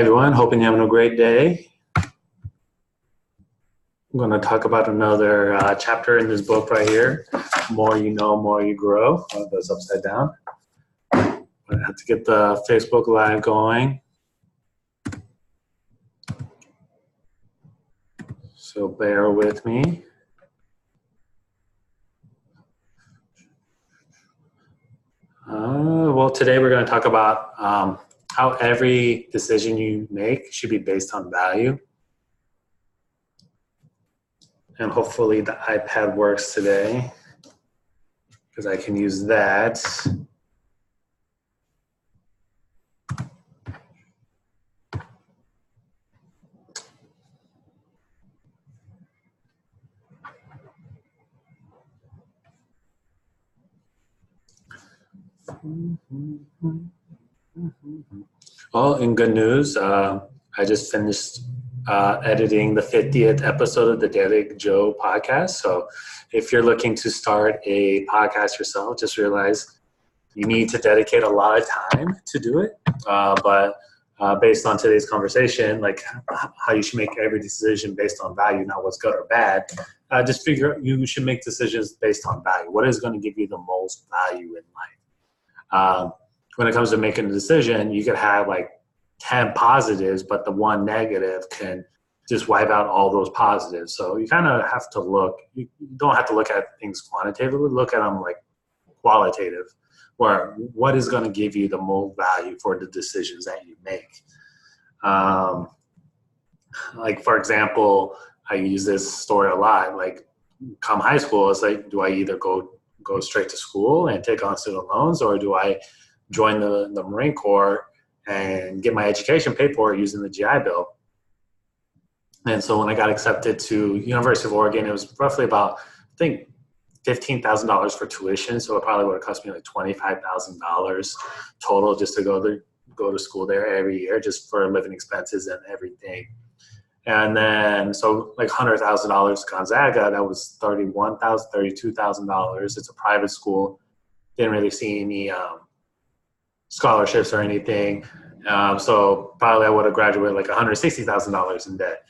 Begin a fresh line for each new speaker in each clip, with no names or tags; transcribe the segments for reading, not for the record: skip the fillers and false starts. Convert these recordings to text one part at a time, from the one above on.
Everyone, hoping you're having a great day. I'm going to talk about another chapter in this book right here. More you know, more you grow. Oh, it goes upside down. I have to get the Facebook Live going. So bear with me. Well, today we're going to talk about how every decision you make should be based on value. And hopefully the iPad works today because I can use that. Well, in good news, I just finished editing the 50th episode of the Daily Joe podcast. So if you're looking to start a podcast yourself, just realize you need to dedicate a lot of time to do it. But based on today's conversation, like how you should make every decision based on value, not what's good or bad, just figure you should make decisions based on value. What is going to give you the most value in life? When it comes to making a decision, you could have like 10 positives, but the one negative can just wipe out all those positives. So you kind of have to look, you don't have to look at things quantitatively, look at them like qualitative, where what is going to give you the most value for the decisions that you make. Like, for example, I use this story a lot, like come high school, it's like, do I either go straight to school and take on student loans, or do I join the Marine Corps and get my education paid for using the GI Bill? And so when I got accepted to University of Oregon, it was roughly about, I think, $15,000 for tuition. So it probably would have cost me like $25,000 total just to go to school there every year, just for living expenses and everything. And then, so like $100,000 Gonzaga, that was $32,000. It's a private school. Didn't really see any scholarships or anything. So probably I would have graduated like $160,000 in debt.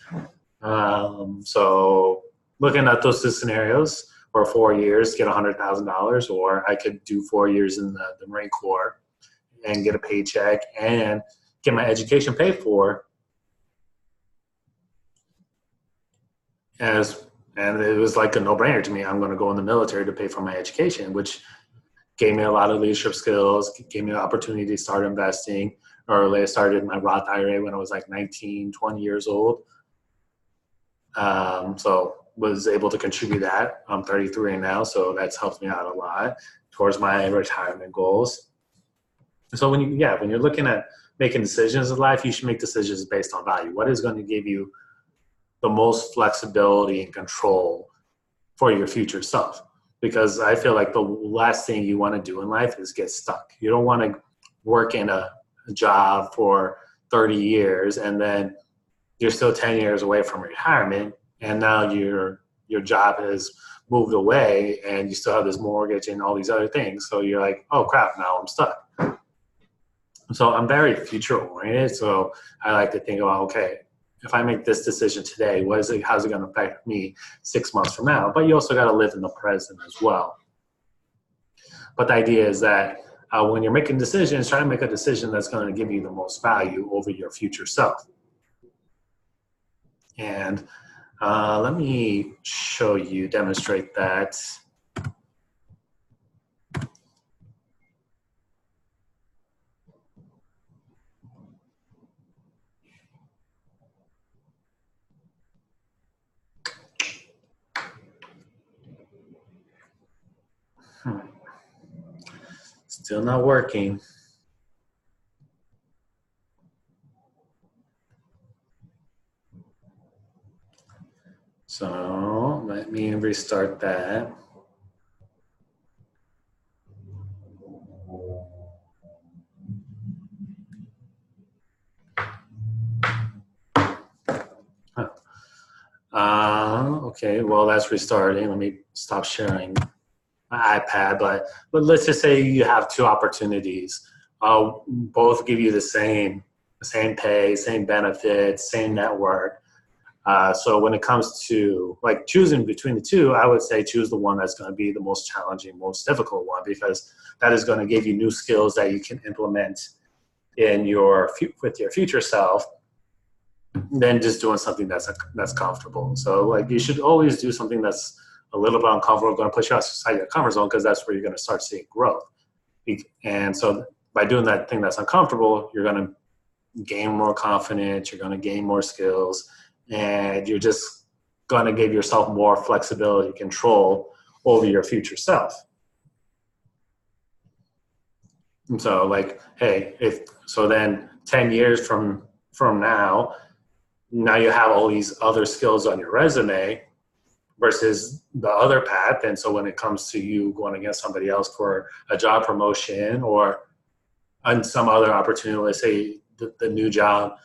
So looking at those two scenarios, or 4 years, get $100,000, or I could do 4 years in the Marine Corps and get a paycheck and get my education paid for. And it was like a no-brainer to me. I'm going to go in the military to pay for my education, which gave me a lot of leadership skills, gave me the opportunity to start investing. Early, I started my Roth IRA when I was like 19, 20 years old. So was able to contribute that. I'm 33 now, so that's helped me out a lot towards my retirement goals. So when you're looking at making decisions in life, you should make decisions based on value. What is going to give you the most flexibility and control for your future self? Because I feel like the last thing you want to do in life is get stuck. You don't want to work in a job for 30 years and then you're still 10 years away from retirement, and now your job has moved away and you still have this mortgage and all these other things. So you're like, oh crap, now I'm stuck. So I'm very future oriented. So I like to think about, okay, if I make this decision today, how's it going to affect me 6 months from now? But you also got to live in the present as well. But the idea is that when you're making decisions, try to make a decision that's going to give you the most value over your future self. And let me demonstrate that. Still not working. So let me restart that. Okay, well, that's restarting. Let me stop sharing my iPad. But let's just say you have two opportunities. Both give you the same same pay, same benefits, same network. So when it comes to like choosing between the two, I would say choose the one that's going to be the most challenging, most difficult one, because that is going to give you new skills that you can implement in with your future self than just doing something that's comfortable. So like you should always do something that's a little bit uncomfortable, going to push you outside your comfort zone, because that's where you're going to start seeing growth. And so by doing that thing that's uncomfortable, you're going to gain more confidence, you're going to gain more skills, and you're just going to give yourself more flexibility, control over your future self. And so like, hey, then 10 years from now you have all these other skills on your resume versus the other path. And so when it comes to you going against somebody else for a job promotion or on some other opportunity, let's say the new job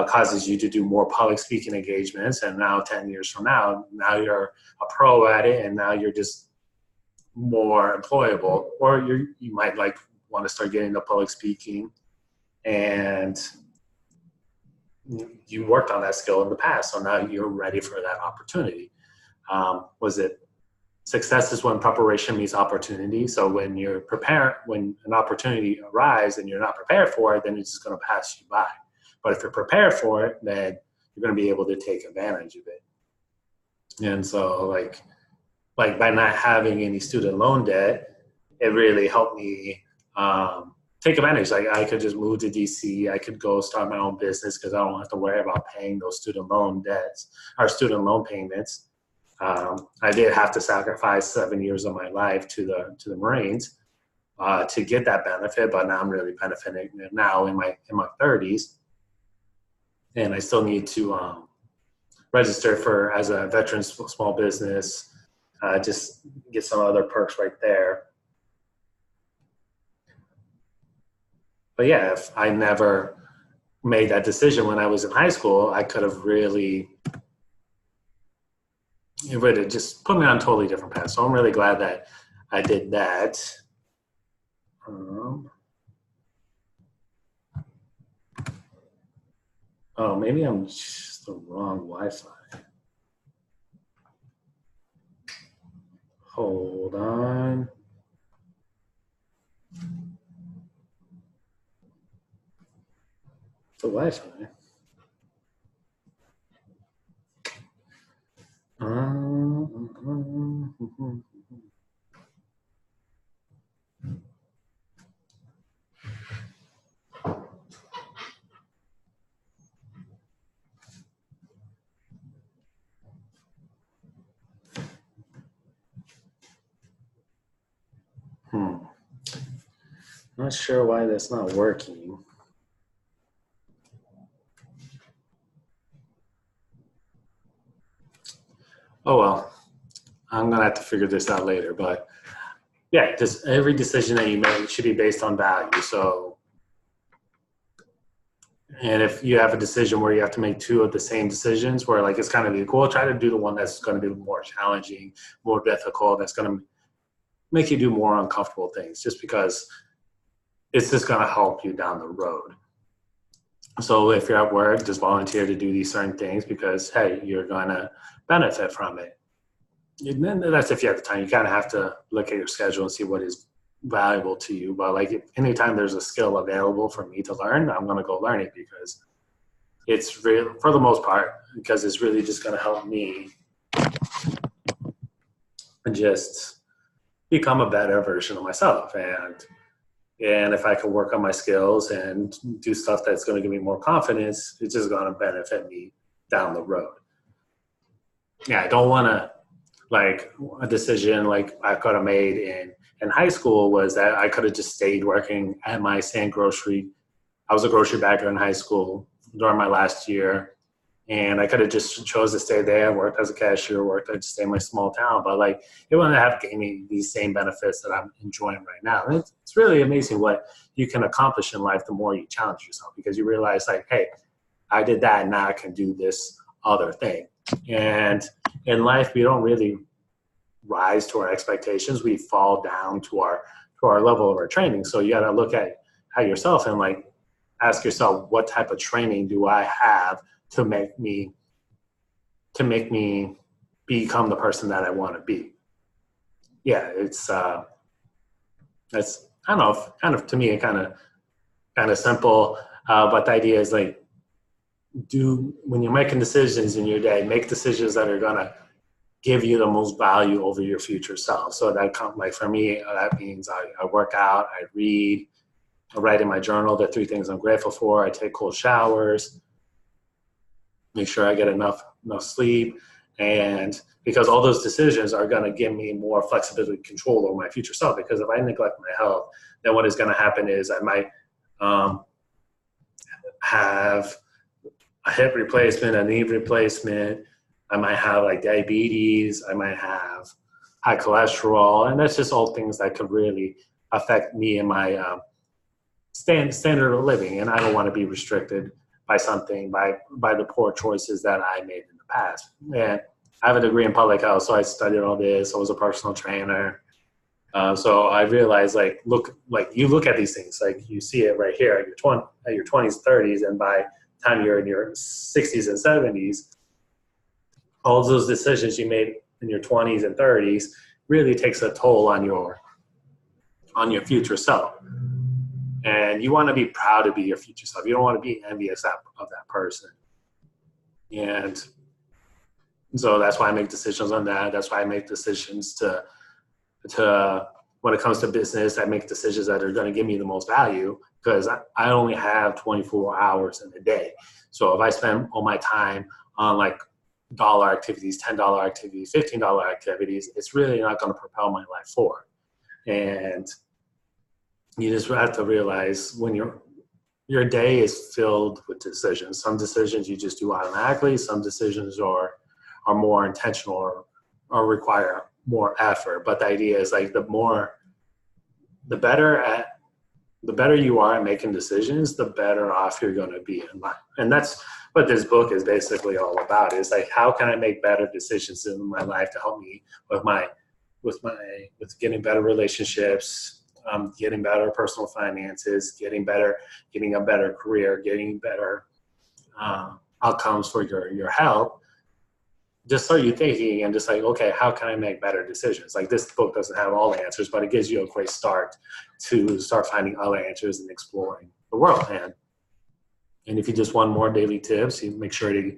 causes you to do more public speaking engagements, and now 10 years from now you're a pro at it, and now you're just more employable, or you might like want to start getting into public speaking, and you worked on that skill in the past, so now you're ready for that opportunity. Was it success is when preparation meets opportunity? So when you're prepared, when an opportunity arrives and you're not prepared for it, then it's just going to pass you by. But if you're prepared for it, then you're going to be able to take advantage of it. And so like by not having any student loan debt, it really helped me take advantage. Like I could just move to DC. I could go start my own business because I don't have to worry about paying those student loan debts or student loan payments. I did have to sacrifice 7 years of my life to the Marines to get that benefit, but now I'm really benefiting now in my 30s, and I still need to register as a veteran small business, just get some other perks right there. But yeah, if I never made that decision when I was in high school, I could have it would have just put me on a totally different path. So I'm really glad that I did that. Maybe I'm just the wrong Wi-Fi. Hold on. The Wi-Fi. Not sure why that's not working. Oh well, I'm gonna have to figure this out later. But yeah, just every decision that you make should be based on value. So, and if you have a decision where you have to make two of the same decisions, where like it's kind of equal, try to do the one that's going to be more challenging, more difficult. That's going to make you do more uncomfortable things, just because it's just going to help you down the road. So if you're at work, just volunteer to do these certain things because, hey, you're going to benefit from it. And then that's if you have the time. You kind of have to look at your schedule and see what is valuable to you. But like anytime there's a skill available for me to learn, I'm going to go learn it because it's real for the most part, because it's really just going to help me just become a better version of myself. And if I can work on my skills and do stuff that's going to give me more confidence, it's just going to benefit me down the road. Yeah, I don't want to, like, a decision like I could have made in high school was that I could have just stayed working at my same grocery. I was a grocery bagger in high school during my last year, and I could have just chose to stay there, worked as a cashier, I'd stay in my small town, but like it wouldn't have given me these same benefits that I'm enjoying right now. And it's really amazing what you can accomplish in life the more you challenge yourself, because you realize like, hey, I did that and now I can do this other thing. And in life, we don't really rise to our expectations. We fall down to our level of our training. So you got to look at yourself and like, ask yourself, what type of training do I have to make me become the person that I want to be? Yeah, it's I don't know, kind of to me, kind of simple. But the idea is like, when you're making decisions in your day, make decisions that are gonna give you the most value over your future self. So that like for me, that means I work out, I read, I write in my journal the 3 things I'm grateful for. I take cold showers, make sure I get enough sleep, and because all those decisions are going to give me more flexibility, control over my future self. Because if I neglect my health, then what is going to happen is I might have a hip replacement, a knee replacement. I might have like diabetes. I might have high cholesterol, and that's just all things that could really affect me and my standard of living. And I don't want to be restricted by something, by the poor choices that I made in the past. And I have a degree in public health, so I studied all this. I was a personal trainer. So I realized, like, you look at these things, like you see it right here at your 20s, 30s, and by the time you're in your 60s and 70s, all those decisions you made in your 20s and 30s really takes a toll on your future self. And you want to be proud to be your future self. You don't want to be envious of that person. And so that's why I make decisions on that. That's why I make decisions to when it comes to business, I make decisions that are going to give me the most value, because I only have 24 hours in a day. So if I spend all my time on like dollar activities, $10 activities, $15 activities, it's really not going to propel my life forward. And you just have to realize when your day is filled with decisions. Some decisions you just do automatically. Some decisions are more intentional or require more effort. But the idea is like the better you are at making decisions, the better off you're going to be in life. And that's what this book is basically all about. Is like, how can I make better decisions in my life to help me with getting better relationships, getting better personal finances, getting a better career, getting better outcomes for your health. Just start you thinking and just like, okay, how can I make better decisions? Like, this book doesn't have all the answers, but it gives you a great start to start finding other answers and exploring the world. And if you just want more daily tips, you make sure to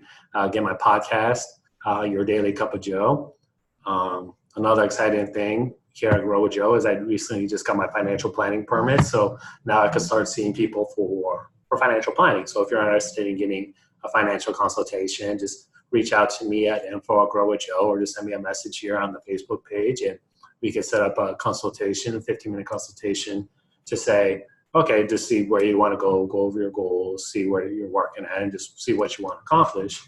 get my podcast, Your Daily Cup of Joe. Another exciting thing here at Grow with Joe is I recently just got my financial planning permit. So now I can start seeing people for financial planning. So if you're interested in getting a financial consultation, just reach out to me at info@growwithjoe, or just send me a message here on the Facebook page, and we can set up a consultation, a 15-minute consultation, to say, okay, just see where you want to go over your goals, see where you're working at, and just see what you want to accomplish.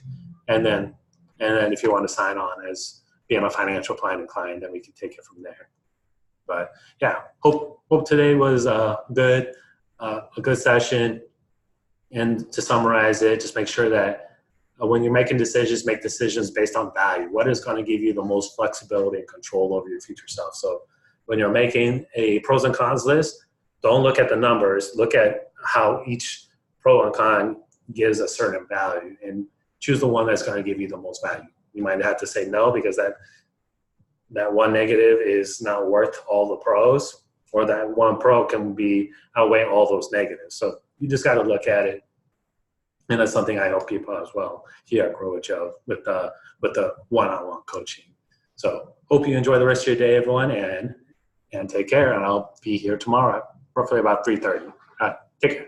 And then if you want to sign on as being a financial planning client, then we can take it from there. But yeah, hope today was a good session. And to summarize it, just make sure that when you're making decisions, make decisions based on value. What is going to give you the most flexibility and control over your future self? So when you're making a pros and cons list, don't look at the numbers. Look at how each pro and con gives a certain value, and choose the one that's going to give you the most value. You might have to say no, because that one negative is not worth all the pros, or that one pro can outweigh all those negatives. So you just got to look at it. And that's something I help people as well here at Grow with Joe with the one-on-one coaching. So hope you enjoy the rest of your day, everyone, and take care. And I'll be here tomorrow, roughly about 3:30. Take care.